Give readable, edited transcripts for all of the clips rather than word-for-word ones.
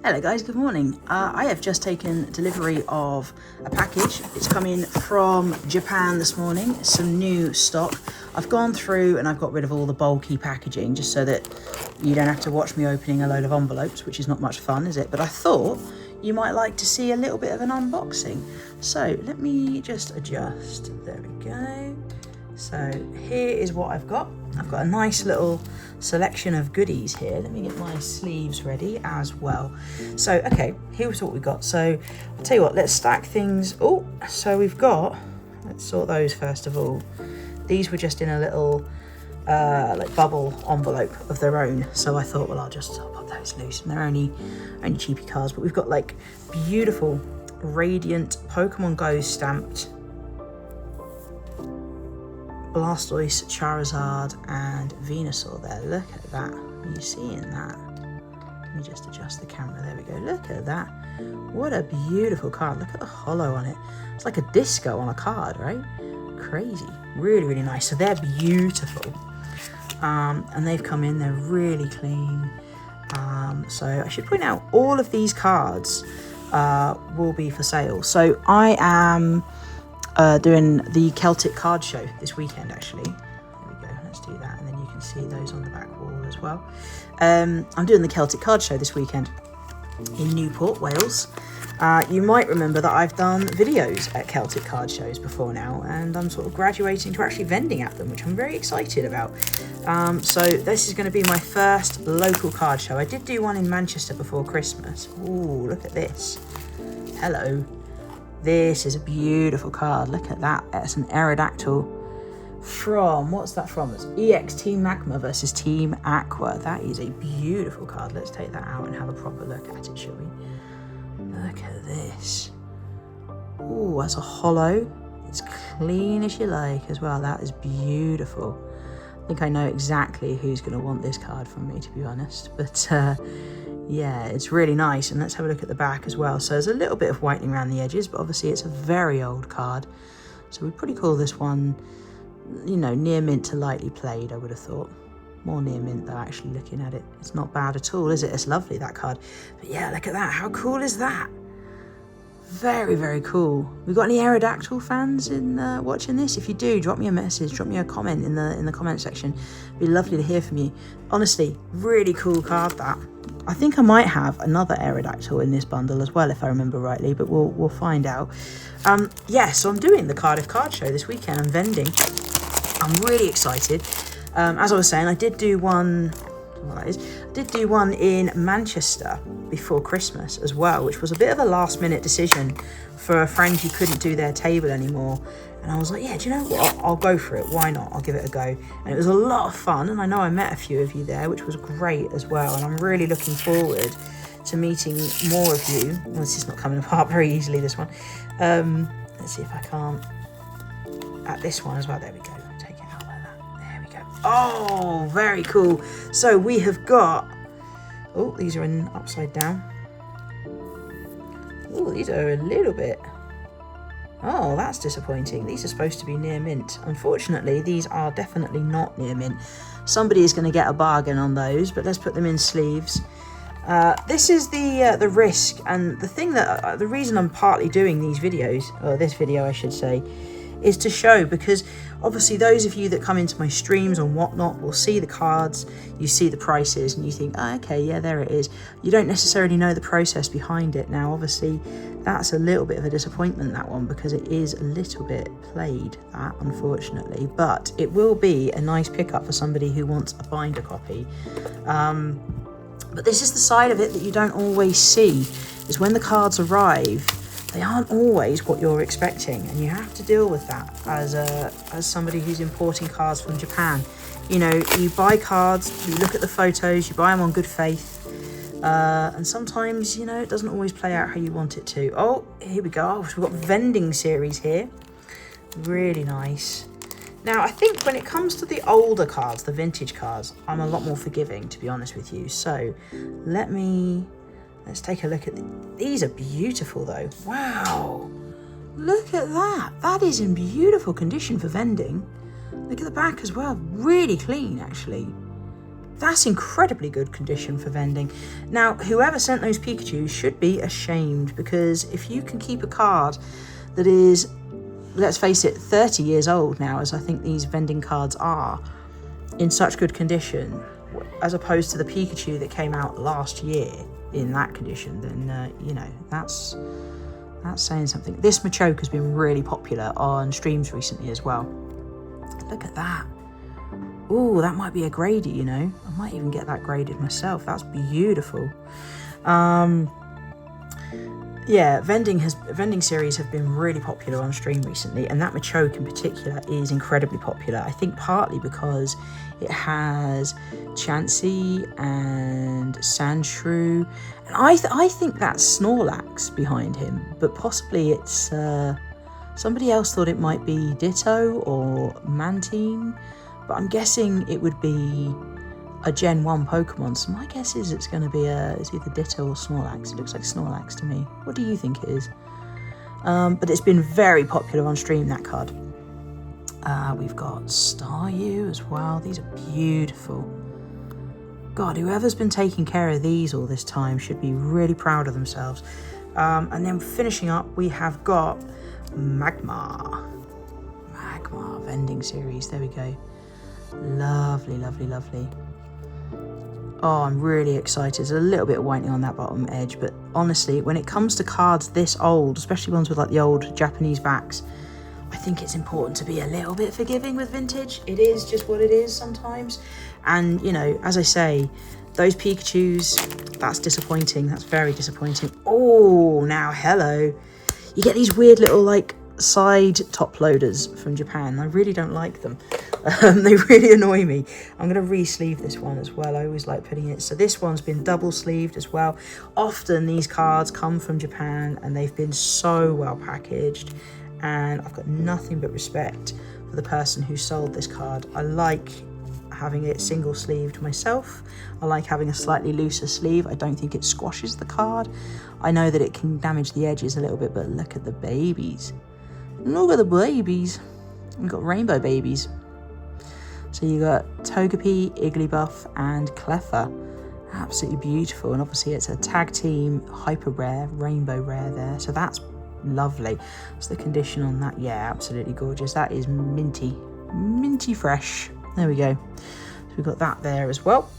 Hello guys, good morning. I have just taken delivery of a package. It's come in from Japan this morning, some new stock. I've gone through and I've got rid of all the bulky packaging just so that you don't have to watch me opening a load of envelopes, which is not much fun, is it? But I thought you might like to see a little bit of an unboxing. So let me just adjust. There we go. So here is what I've got. I've got a nice little selection of goodies here. Let me get my sleeves ready as well. So, okay, here's what we got. So I'll tell you what, let's stack things. Oh, so we've got, let's sort those first of all. These were just in a little like bubble envelope of their own. So I thought, well, I'll put those loose. And they're only cheapy cards, but we've got like beautiful radiant Pokemon Go stamped Blastoise, Charizard and Venusaur there. Look at that. Are you seeing that? Let me just adjust the camera. There we go. Look at that. What a beautiful card. Look at the holo on it. It's like a disco on a card, right? Crazy. Really, really nice. So they're beautiful. And they've come in. They're really clean. So I should point out all of these cards will be for sale. So I am doing the Celtic card show this weekend, actually. There we go, let's do that, and then you can see those on the back wall as well. I'm doing the Celtic card show this weekend in Newport, Wales. You might remember that I've done videos at Celtic card shows before now, and I'm sort of graduating to actually vending at them, which I'm very excited about. So this is going to be my first local card show. I did do one in Manchester before Christmas. Ooh, look at this. Hello. This is a beautiful card. Look at that. It's an Aerodactyl from, what's that from? It's EX Team Magma versus Team Aqua. That is a beautiful card. Let's take that out and have a proper look at it, shall we? Look at this. Oh, that's a holo. It's clean as you like as well. That is beautiful. I think I know exactly who's going to want this card from me, to be honest. But yeah, it's really nice. And let's have a look at the back as well. So there's a little bit of whitening around the edges, but obviously it's a very old card. So we'd probably call this one, you know, near mint to lightly played, I would have thought. More near mint though, actually looking at it. It's not bad at all, is it? It's lovely, that card. But yeah, look at that. How cool is that? Very, very cool. We got any Aerodactyl fans in watching this? If you do, drop me a message, drop me a comment in the comment section. It'd be lovely to hear from you. Honestly, really cool card that. I think I might have another Aerodactyl in this bundle as well, if I remember rightly, but we'll find out. Yeah, so I'm doing the Cardiff Card Show this weekend. I'm vending. I'm really excited. As I was saying, I did do one. I did do one in Manchester before Christmas as well, which was a bit of a last minute decision for a friend who couldn't do their table anymore. And I was like, yeah, do you know what? I'll go for it. Why not? I'll give it a go. And it was a lot of fun. And I know I met a few of you there, which was great as well. And I'm really looking forward to meeting more of you. Well, this is not coming apart very easily, this one. Let's see if I can't. At this one as well. There we go. Take it out like that. There we go. Oh, very cool. So we have got... Oh, these are in upside down. Oh, these are a little bit... Oh, that's disappointing. These are supposed to be near mint. Unfortunately, these are definitely not near mint. Somebody is going to get a bargain on those, but let's put them in sleeves. This is the risk, and the thing that the reason I'm partly doing these videos, or this video I should say, is to show, because obviously those of you that come into my streams and whatnot will see the cards, you see the prices, and you think, oh, okay, yeah, there it is. You don't necessarily know the process behind it. Now, obviously, that's a little bit of a disappointment, that one, because it is a little bit played, that, unfortunately. But it will be a nice pickup for somebody who wants a binder copy. But this is the side of it that you don't always see, is when the cards arrive, they aren't always what you're expecting, and you have to deal with that as somebody who's importing cards from Japan. You know, you buy cards, you look at the photos, you buy them on good faith, and sometimes, you know, it doesn't always play out how you want it to. Oh, here we go. We've got vending series here. Really nice. Now, I think when it comes to the older cards, the vintage cards, I'm a lot more forgiving, to be honest with you. So let's take a look at these. Are beautiful though. Wow. Look at that. That is in beautiful condition for vending. Look at the back as well. Really clean, actually. That's incredibly good condition for vending. Now, whoever sent those Pikachus should be ashamed, because if you can keep a card that is, let's face it, 30 years old now, as I think these vending cards are, in such good condition, as opposed to the Pikachu that came out last year in that condition, then, you know, that's saying something. This Machoke has been really popular on streams recently as well. Look at that. Oh, that might be a gradey, you know. I might even get that graded myself. That's beautiful. Yeah, vending series have been really popular on stream recently, and that Machoke in particular is incredibly popular. I think partly because it has Chansey and Sandshrew, and I think that's Snorlax behind him, but possibly it's somebody else thought it might be Ditto or Mantine, but I'm guessing it would be a Gen 1 Pokemon, so my guess is it's going to be it's either Ditto or Snorlax. It looks like Snorlax to me. What do you think it is? But it's been very popular on stream, that card. We've got Staryu as well. These are beautiful. God, whoever's been taking care of these all this time should be really proud of themselves. And then finishing up, we have got Magmar vending series. There we go. Lovely, lovely, lovely. Oh, I'm really excited. There's a little bit of whitening on that bottom edge, but honestly, when it comes to cards this old, especially ones with like the old Japanese backs, I think it's important to be a little bit forgiving with vintage. It is just what it is sometimes. And, you know, as I say, those Pikachus, that's disappointing. That's very disappointing. Oh, now, hello. You get these weird little, like, side top loaders from Japan. I really don't like them. They really annoy me. I'm going to re-sleeve this one as well. I always like putting it. So this one's been double sleeved as well. Often these cards come from Japan and they've been so well packaged, and I've got nothing but respect for the person who sold this card. I like having it single sleeved myself. I like having a slightly looser sleeve. I don't think it squashes the card. I know that it can damage the edges a little bit, but look at the babies. Look at the babies. We've got rainbow babies. So you got Togepi, Igglybuff, and Cleffa. Absolutely beautiful. And obviously it's a tag team hyper rare, rainbow rare there. So that's lovely. So the condition on that, yeah, absolutely gorgeous. That is minty fresh. There we go. So we've got that there as well.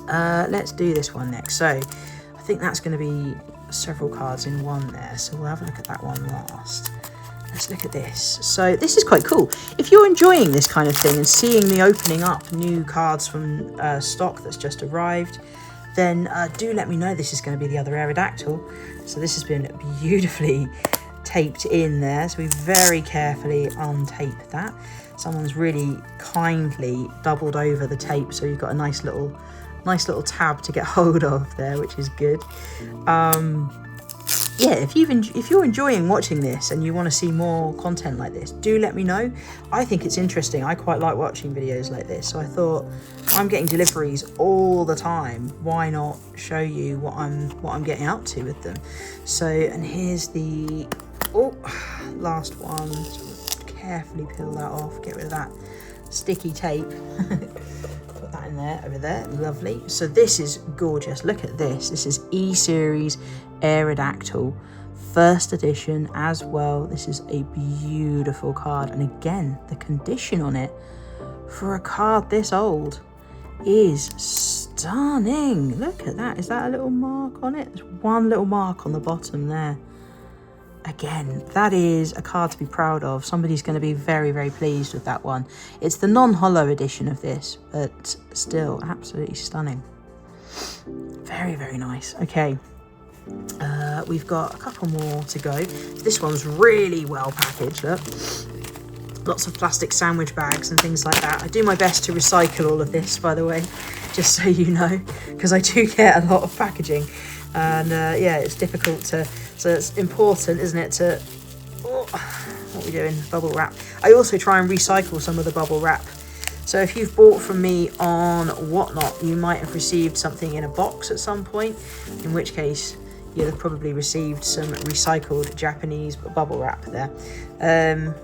Let's do this one next. So I think that's going to be several cards in one there. So we'll have a look at that one last. Let's look at this. So this is quite cool. If you're enjoying this kind of thing and seeing me opening up new cards from stock that's just arrived, then do let me know. This is going to be the other Aerodactyl. So this has been beautifully taped in there. So we very carefully untape that. Someone's really kindly doubled over the tape, so you've got a nice little tab to get hold of there, which is good. Yeah, if you're enjoying watching this and you want to see more content like this, do let me know. I think it's interesting. I quite like watching videos like this, so I thought, I'm getting deliveries all the time, why not show you what I'm getting up to with them? So, and here's the last one. So carefully peel that off, get rid of that sticky tape. Put that in there, over there, lovely. So this is gorgeous. Look at this. This is E-Series Aerodactyl, first edition as well. This is a beautiful card, and again, the condition on it for a card this old is stunning. Look at that. Is that a little mark on it? There's one little mark on the bottom there. Again, that is a card to be proud of. Somebody's going to be very, very pleased with that one. It's the non-holo edition of this, but still absolutely stunning. Very, very nice. Okay. We've got a couple more to go. This one's really well packaged, look. Lots of plastic sandwich bags and things like that. I do my best to recycle all of this, by the way, just so you know, because I do get a lot of packaging. And yeah, it's difficult to, so it's important, isn't it, to, what are we doing, bubble wrap. I also try and recycle some of the bubble wrap. So if you've bought from me on Whatnot, you might have received something in a box at some point, in which case you'll have probably received some recycled Japanese bubble wrap there.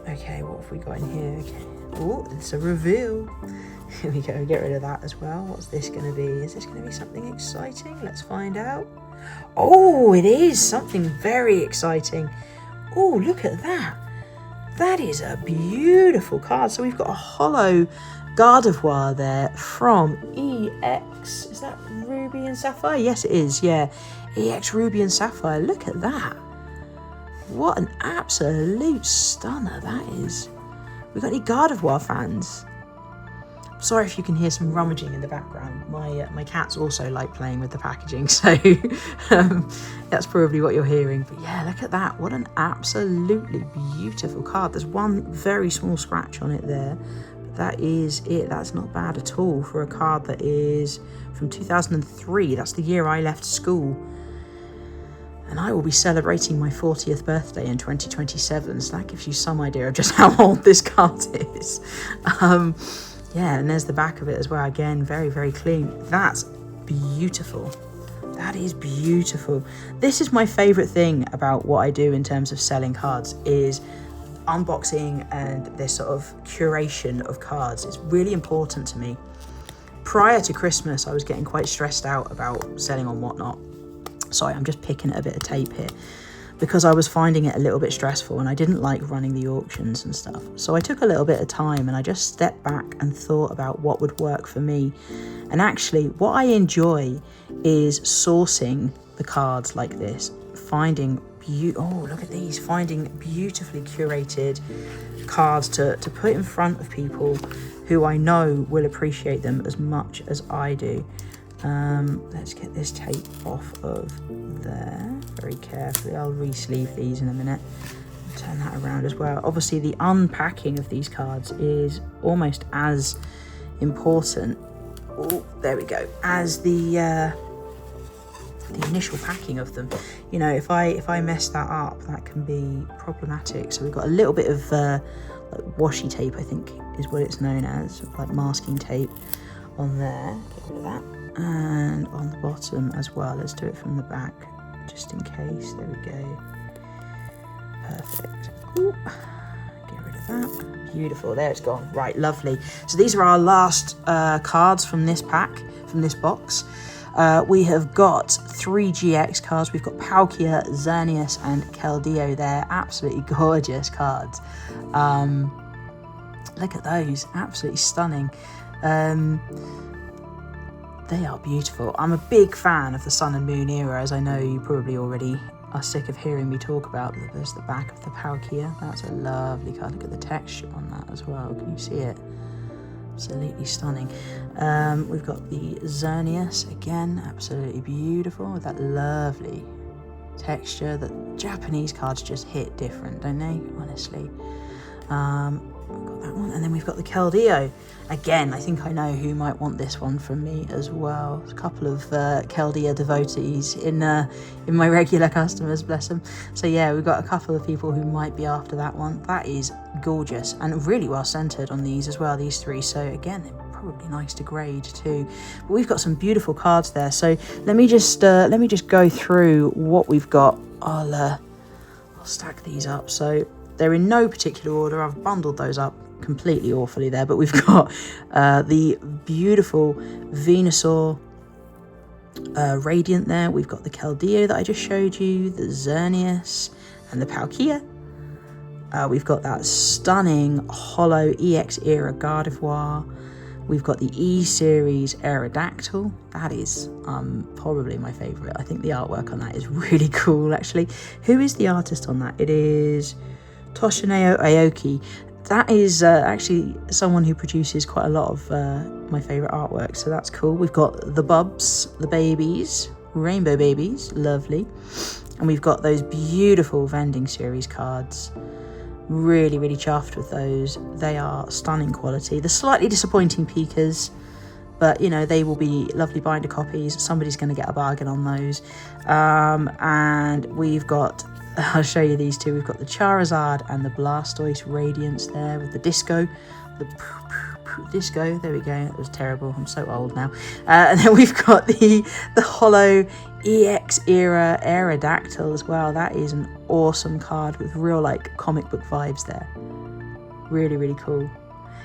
Okay, what have we got in here? Okay, Oh, it's a reveal. Here we go, get rid of that as well. What's this going to be? Is this going to be something exciting? Let's find out. Oh, it is something very exciting. Oh, look at that. That is a beautiful card. So we've got a holo Gardevoir there from EX. Is that Ruby and Sapphire? Yes, it is. Yeah, EX Ruby and Sapphire. Look at that. What an absolute stunner that is. We got any Gardevoir fans? Sorry if you can hear some rummaging in the background. My cats also like playing with the packaging, so that's probably what you're hearing. But yeah, look at that. What an absolutely beautiful card. There's one very small scratch on it there. But that is it. That's not bad at all for a card that is from 2003. That's the year I left school. And I will be celebrating my 40th birthday in 2027. So that gives you some idea of just how old this card is. Yeah, and there's the back of it as well. Again, very, very clean. That's beautiful. That is beautiful. This is my favourite thing about what I do in terms of selling cards, is unboxing and this sort of curation of cards. It's really important to me. Prior to Christmas, I was getting quite stressed out about selling on Whatnot. Sorry, I'm just picking at a bit of tape here, because I was finding it a little bit stressful and I didn't like running the auctions and stuff. So I took a little bit of time and I just stepped back and thought about what would work for me. And actually what I enjoy is sourcing the cards like this, finding look at these, finding beautifully curated cards to put in front of people who I know will appreciate them as much as I do. Let's get this tape off of there very carefully. I'll re-sleeve these in a minute. Turn that around as well. Obviously the unpacking of these cards is almost as important, oh there we go, as the initial packing of them. You know, if I mess that up, that can be problematic. So we've got a little bit of like washi tape, I think is what it's known as, like masking tape on there. Get rid of that. And on the bottom as well. Let's do it from the back just in case. There we go. Perfect. Ooh. Get rid of that. Beautiful. There it's gone. Right, lovely. So these are our last cards from this pack, from this box. We have got 3 GX cards. We've got Palkia, Xerneas and Keldeo there. Absolutely gorgeous cards. Look at those. Absolutely stunning. They are beautiful. I'm a big fan of the Sun and Moon era, as I know you probably already are sick of hearing me talk about. There's the back of the Palkia. That's a lovely card. Look at the texture on that as well. Can you see it? Absolutely stunning. We've got the Xerneas again. Absolutely beautiful with that lovely texture. The Japanese cards just hit different, don't they? Honestly. We've got that one, and then we've got the Keldeo. Again, I think I know who might want this one from me as well. There's a couple of Keldeo devotees in my regular customers, bless them. So yeah, we've got a couple of people who might be after that one. That is gorgeous and really well centered on these as well, these 3. So again, they're probably nice to grade too. But we've got some beautiful cards there. So let me just go through what we've got. I'll stack these up. So they're in no particular order. I've bundled those up completely awfully there, but we've got the beautiful Venusaur Radiant there. We've got the Keldeo that I just showed you, the Xerneas and the Palkia. We've got that stunning holo EX era Gardevoir. We've got the E-Series Aerodactyl. That is probably my favourite. I think the artwork on that is really cool, actually. Who is the artist on that? It is Toshineo Aoki. That is actually someone who produces quite a lot of my favourite artwork, so that's cool. We've got the Bubs, the babies, rainbow babies, lovely. And we've got those beautiful vending series cards. Really, really chuffed with those. They are stunning quality. The slightly disappointing Pikas, but you know, they will be lovely binder copies. Somebody's going to get a bargain on those. And we've got, I'll show you these 2. We've got the Charizard and the Blastoise Radiance there with the disco. The disco, there we go. It was terrible. I'm so old now. And then we've got the holo EX era Aerodactyl as well. That is an awesome card with real like comic book vibes there. Really, really cool.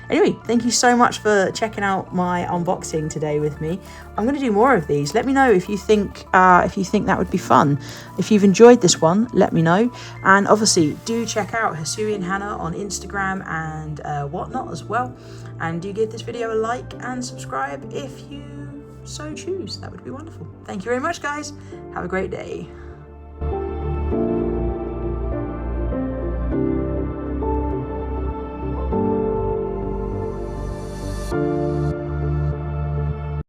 Anyway, thank you so much for checking out my unboxing today with me. I'm going to do more of these. Let me know if you think that would be fun. If you've enjoyed this one, let me know. And obviously, do check out Hisuian Hannah on Instagram and whatnot as well. And do give this video a like and subscribe if you so choose. That would be wonderful. Thank you very much, guys. Have a great day.